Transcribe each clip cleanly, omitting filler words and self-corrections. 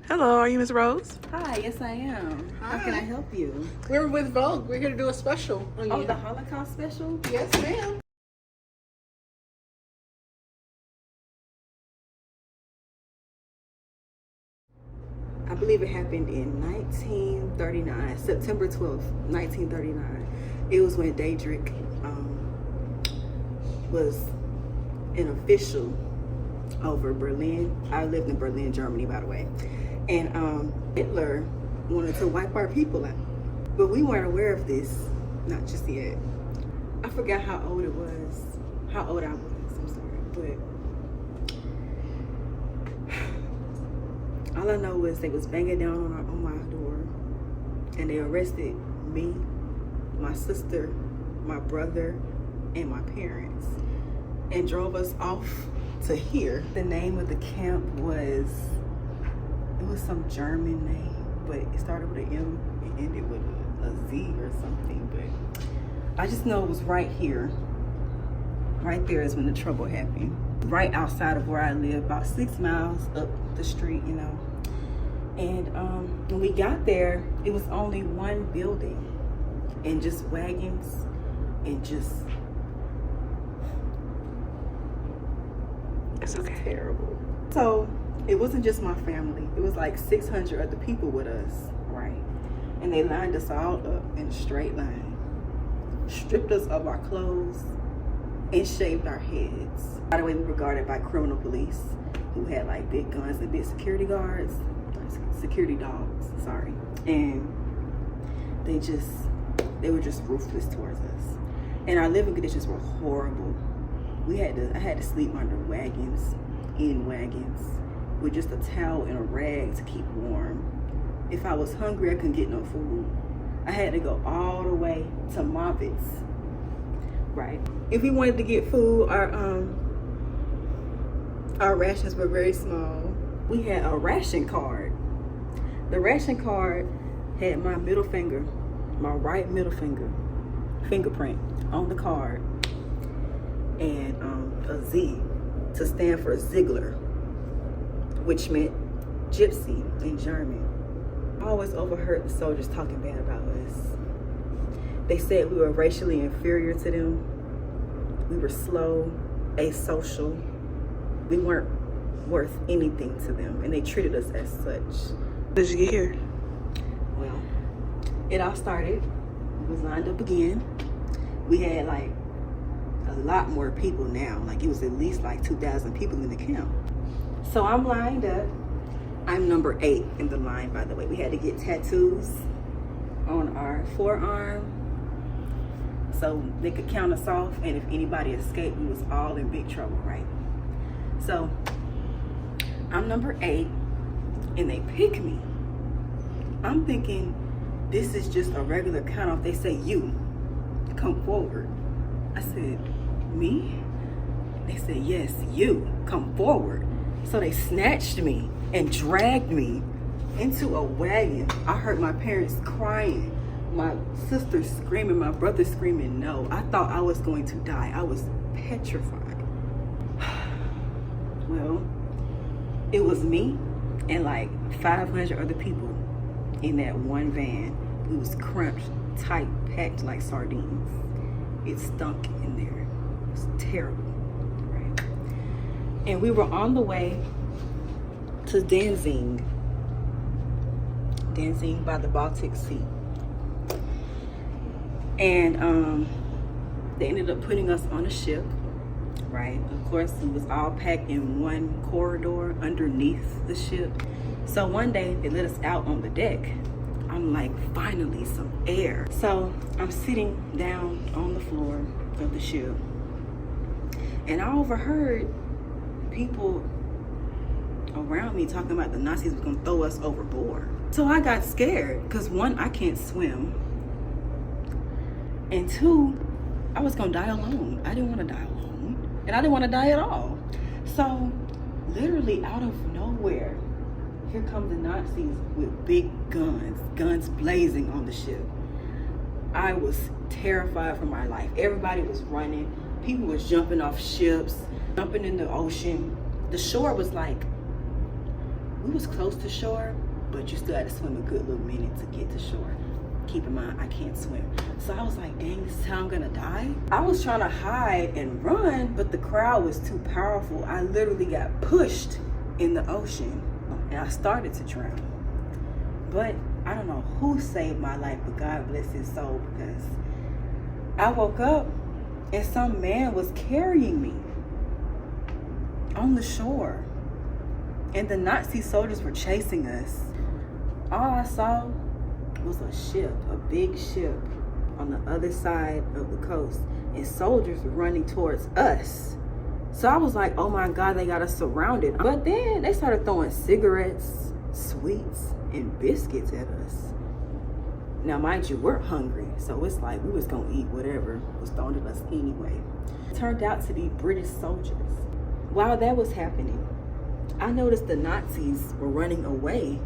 Hello, are you Miss Rose? Hi, yes I am. How can I help you? We're with Vogue. We're here to do a special on Oh, you. the Holocaust special? Yes, ma'am. I believe it happened in 1939, September 12th, 1939. It was when Daedric was an official over Berlin. I lived in Berlin, Germany, by the way. And Hitler wanted to wipe our people out. But we weren't aware of this, not just yet. I forgot how old it was, how old I was, I'm sorry. But all I know is they was banging down on my door and they arrested me, my sister, my brother, and my parents and drove us off to here. The name of the camp was some German name, but it started with an M and ended with a Z or something. But I just know it was right here. Right there is when the trouble happened. Right outside of where I live, about 6 miles up the street, you know. And when we got there, it was only one building and just wagons and just... It's okay. Terrible. So it wasn't just my family. It was like 600 other people with us, right? And they lined us all up in a straight line, stripped us of our clothes, and shaved our heads. By the way, we were guarded by criminal police who had like big guns and big security guards, security dogs, sorry. And they were just ruthless towards us. And our living conditions were horrible. I had to sleep under wagons, in wagons, with just a towel and a rag to keep warm. If I was hungry, I couldn't get no food. I had to go all the way to Marvin's, right? If we wanted to get food, our rations were very small. We had a ration card. The ration card had my middle finger, my right middle finger, fingerprint on the card, and a Z to stand for Ziegler, which meant gypsy in German. I always overheard the soldiers talking bad about us. They said we were racially inferior to them. We were slow, asocial. We weren't worth anything to them, and they treated us as such. How did you get here? Well, it all started. We was lined up again. We had like a lot more people now. Like it was at least like 2,000 people in the camp. So I'm lined up. I'm number 8 in the line, by the way. We had to get tattoos on our forearm so they could count us off, and if anybody escaped, we was all in big trouble, right? So I'm number 8 and they pick me. I'm thinking this is just a regular count off. They say, you come forward. I said, me? They said, yes, you come forward. So they snatched me and dragged me into a wagon. I heard my parents crying, my sister screaming, my brother screaming no. I thought I was going to die. I was petrified. Well, it was me and like 500 other people in that one van. It was cramped, tight, packed like sardines. It stunk in there. It was terrible, right? And we were on the way to Danzig by the Baltic Sea. And they ended up putting us on a ship, right? Of course, it was all packed in one corridor underneath the ship. So one day they let us out on the deck. I'm like, finally, some air. So I'm sitting down on the floor of the ship, and I overheard people around me talking about the Nazis were gonna throw us overboard. So I got scared because 1, I can't swim, and 2, I was gonna die alone. I didn't want to die alone, and I didn't want to die at all. So literally out of nowhere, here come the Nazis with big guns blazing on the ship. I was terrified for my life. Everybody was running. People was jumping off ships, jumping in the ocean. The shore was like, we was close to shore, but you still had to swim a good little minute to get to shore. Keep in mind, I can't swim. So I was like, dang, this is how I'm gonna die? I was trying to hide and run, but the crowd was too powerful. I literally got pushed in the ocean and I started to drown. But I don't know who saved my life, but God bless his soul, because I woke up and some man was carrying me on the shore. And the Nazi soldiers were chasing us. All I saw was a ship, a big ship on the other side of the coast, and soldiers were running towards us. So I was like, oh my God, they got us surrounded. But then they started throwing cigarettes, sweets, and biscuits at us. Now, mind you, we're hungry, so it's like we was gonna eat whatever was thrown at us anyway. It turned out to be British soldiers. While that was happening, I noticed the Nazis were running away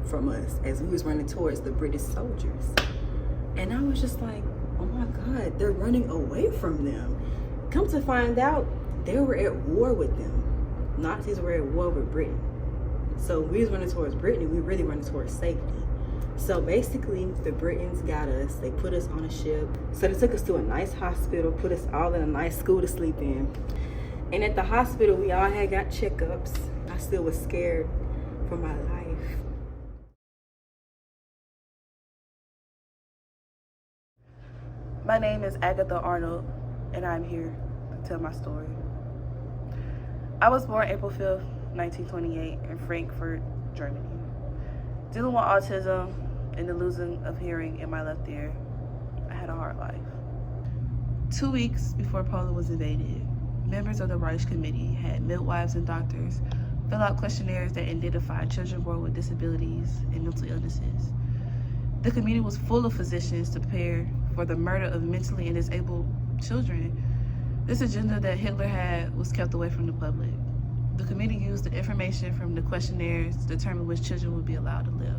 from us as we was running towards the British soldiers. And I was just like, oh my God, they're running away from them. Come to find out, they were at war with them. Nazis were at war with Britain. So we was running towards Britain, and we really running towards safety. So basically, the Britons got us, they put us on a ship. So they took us to a nice hospital, put us all in a nice school to sleep in. And at the hospital, we all had got checkups. I still was scared for my life. My name is Agatha Arnold, and I'm here to tell my story. I was born April 5th, 1928 in Frankfurt, Germany. Dealing with autism and the losing of hearing in my left ear, I had a hard life. 2 weeks before Poland was invaded, members of the Reich Committee had midwives and doctors fill out questionnaires that identified children born with disabilities and mental illnesses. The committee was full of physicians to prepare for the murder of mentally and disabled children. This agenda that Hitler had was kept away from the public. The committee used the information from the questionnaires to determine which children would be allowed to live.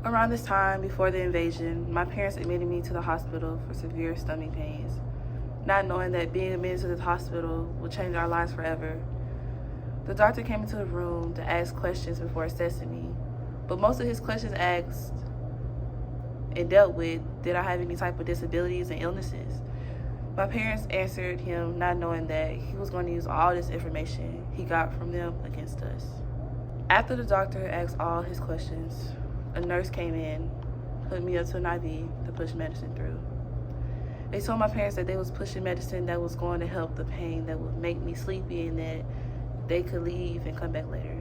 Around this time, before the invasion, my parents admitted me to the hospital for severe stomach pains, not knowing that being admitted to the hospital would change our lives forever. The doctor came into the room to ask questions before assessing me, but most of his questions asked and dealt with, did I have any type of disabilities and illnesses? My parents answered him not knowing that he was going to use all this information he got from them against us. After the doctor asked all his questions, a nurse came in, put me up to an IV to push medicine through. They told my parents that they was pushing medicine that was going to help the pain that would make me sleepy and that they could leave and come back later.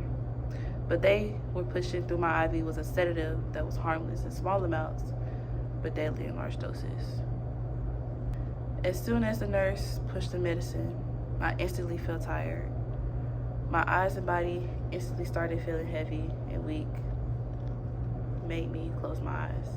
But they were pushing through my IV was a sedative that was harmless in small amounts, but deadly in large doses. As soon as the nurse pushed the medicine, I instantly felt tired. My eyes and body instantly started feeling heavy and weak. It made me close my eyes.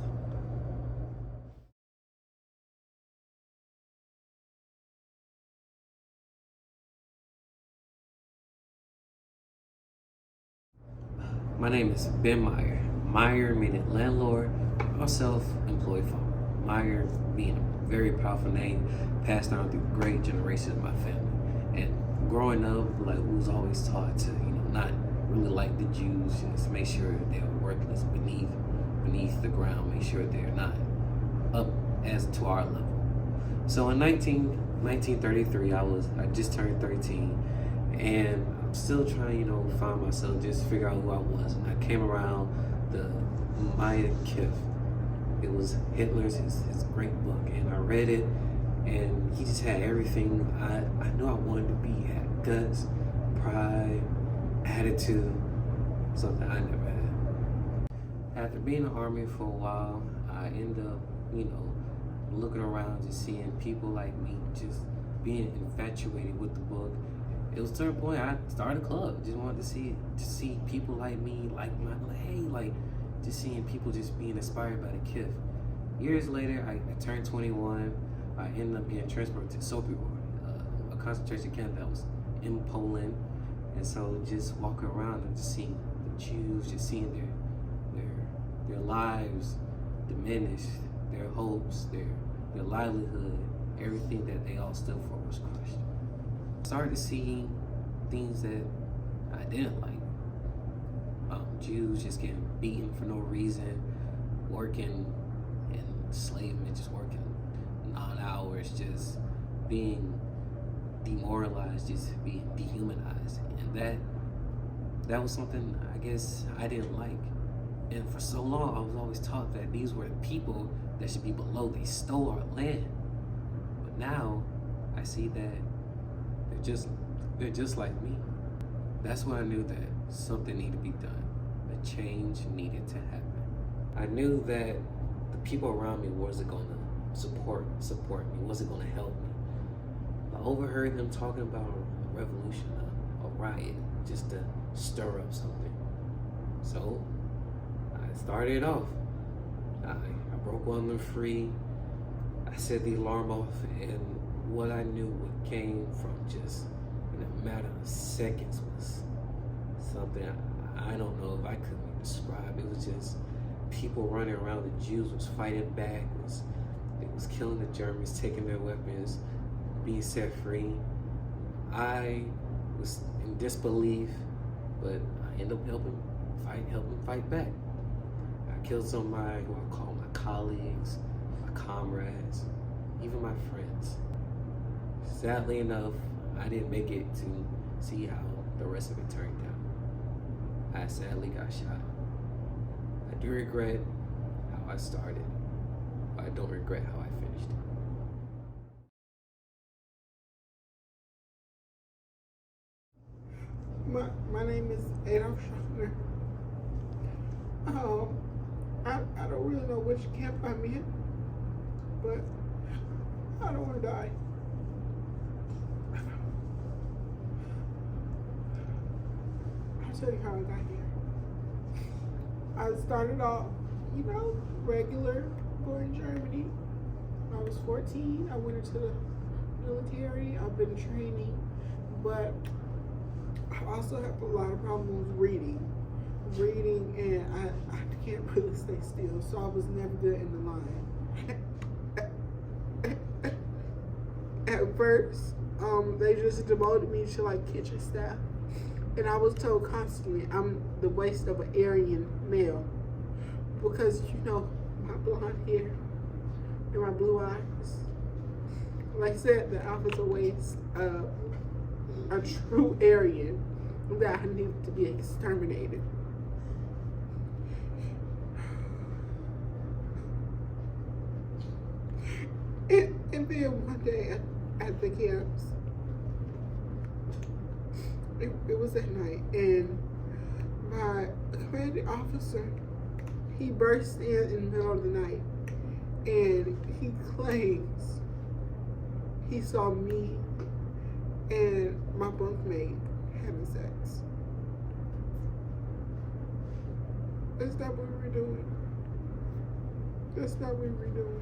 My name is Ben Meyer. Meyer meaning landlord, or self-employed farmer. Meyer being a very powerful name passed down through great generations of my family. And growing up, like, we was always taught to, not really like the Jews, just make sure they're worthless beneath the ground, make sure they're not up as to our level. So in 1933, I just turned 13, and I'm still trying, find myself, just figure out who I was. And I came around the Maya Kif. It was Hitler's, his great book, and I read it, and he just had everything I knew I wanted to be. He had guts, pride, attitude, something I never had. After being in the Army for a while, I ended up, looking around, just seeing people like me, just being infatuated with the book. It was a certain point I started a club. Just wanted to see people like me, just seeing people just being inspired by the Kif. Years later, I turned 21. I ended up getting transported to Sobibor, a concentration camp that was in Poland. And so just walking around and just seeing the Jews, just seeing their lives diminished, their hopes, their livelihood, everything that they all stood for was crushed. I started to see things that I didn't like. Jews just getting beaten for no reason, working in enslavement, just working non-hours, just being demoralized, just being dehumanized. And that was something I guess I didn't like. And for so long, I was always taught that these were the people that should be below. They stole our land. But now I see that they're just like me. That's when I knew that something needed to be done. A change needed to happen. I knew that the people around me wasn't gonna support me, wasn't gonna help me. I overheard them talking about a revolution, a riot, just to stir up something. So I started off. I broke one of them free. I set the alarm off, and what I knew what came from just in a matter of seconds was something I don't know if I could describe. It was just people running around. The Jews was fighting back. It was killing the Germans, taking their weapons, being set free. I was in disbelief, but I ended up helping fight back. I killed some of who I call my colleagues, my comrades, even my friends. Sadly enough, I didn't make it to see how the rest of it turned out. I sadly got shot. I do regret how I started, but I don't regret how I finished. My name is Adolf Schaffner. I don't really know which camp I'm in, but I don't want to die. I'll tell you how I got here. I started off, regular, born in Germany. When I was 14, I went into the military. I've been training, but I also have a lot of problems reading, and I can't really stay still, so I was never good in the line. At first, they just demoted me to like kitchen staff, and I was told constantly I'm the waste of an Aryan male because my blonde hair and my blue eyes. Like I said, the Alpha's a waste of a true Aryan that needed to be exterminated. And then one day at the camps, it was at night, and my commanding officer, he burst in the middle of the night, and he claims he saw me and my bunkmate having sex. That's not what we were doing. That's not what we were doing.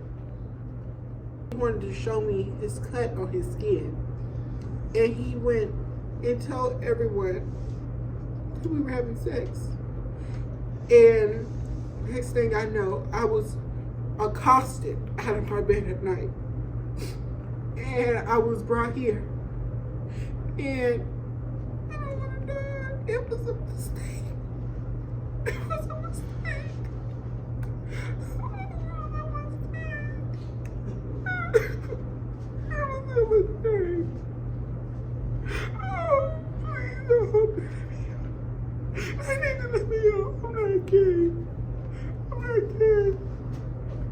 He wanted to show me his cut on his skin. And he went and told everyone that we were having sex. And next thing I know, I was accosted out of my bed at night. And I was brought here. And I don't want to die. It was a mistake. It was a mistake. It was a mistake. Oh, please don't let me out. I need to let me out. I'm not gay. I'm not gay.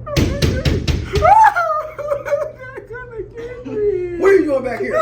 I'm not gay. I'm not gonna get me. What are you doing back here?